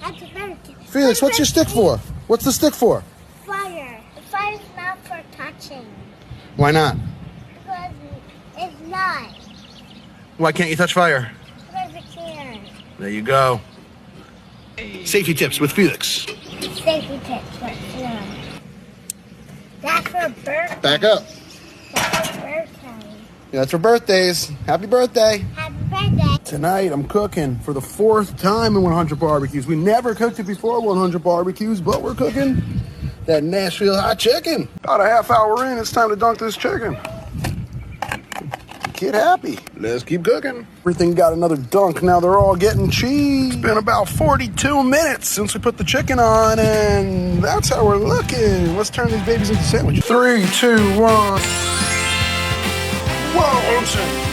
Happy birthday. Felix, what's your stick for? What's the stick for? Fire. The fire's not for touching. Why not? Because it's not. Why can't you touch fire? Because it can. There you go. Safety tips with Felix. Safety tips. That's for birthday. Back up. That's for birthday. Yeah, that's for birthdays. Happy birthday. Happy birthday. Tonight, I'm cooking for the 4th time in 100 barbecues. We never cooked it before 100 barbecues, but we're cooking that Nashville hot chicken. About a half hour in, it's time to dunk this chicken. Get happy. Let's keep cooking. Everything got another dunk. Now they're all getting cheese. It's been about 42 minutes since we put the chicken on, and that's how we're looking. Let's turn these babies into sandwiches. 3, 2, 1. Whoa, Olsen.